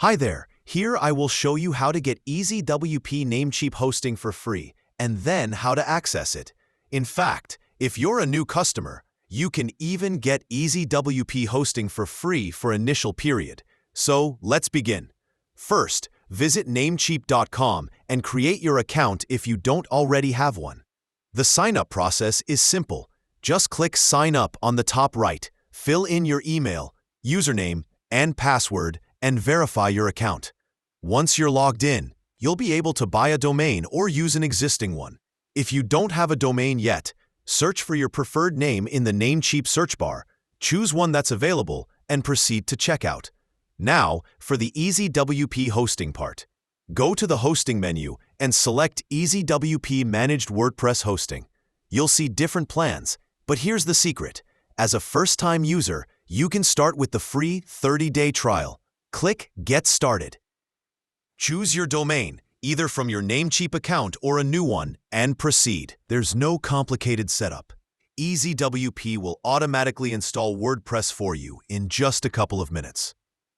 Hi there, here I will show you how to get EasyWP Namecheap hosting for free, and then how to access it. In fact, if you're a new customer, you can even get EasyWP hosting for free for initial period. So let's begin. First, visit Namecheap.com and create your account if you don't already have one. The sign-up process is simple. Just click Sign Up on the top right, fill in your email, username, and password, and verify your account. Once you're logged in, you'll be able to buy a domain or use an existing one. If you don't have a domain yet, search for your preferred name in the Namecheap search bar, choose one that's available, and proceed to checkout. Now, for the EasyWP hosting part. Go to the hosting menu and select EasyWP Managed WordPress Hosting. You'll see different plans, but here's the secret. As a first-time user, you can start with the free 30-day trial. Click Get Started. Choose your domain, either from your Namecheap account or a new one, and proceed. There's no complicated setup. EasyWP will automatically install WordPress for you in just a couple of minutes.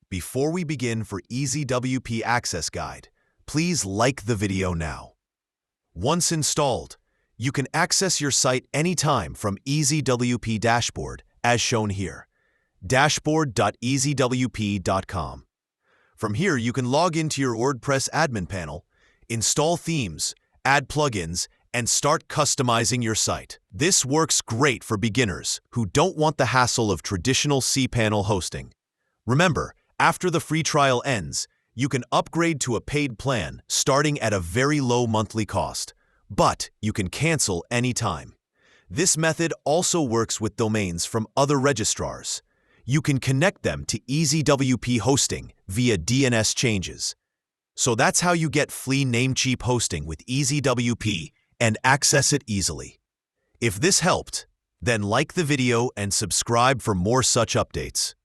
Before we begin for EasyWP Access Guide, please like the video now. Once installed, you can access your site anytime from EasyWP Dashboard, as shown here. dashboard.easywp.com. From here, you can log into your WordPress admin panel, install themes, add plugins, and start customizing your site. This works great for beginners who don't want the hassle of traditional cPanel hosting. Remember, after the free trial ends, you can upgrade to a paid plan starting at a very low monthly cost, but you can cancel anytime. This method also works with domains from other registrars. You can connect them to EasyWP hosting via DNS changes. So that's how you get free Namecheap hosting with EasyWP and access it easily. If this helped, then like the video and subscribe for more such updates.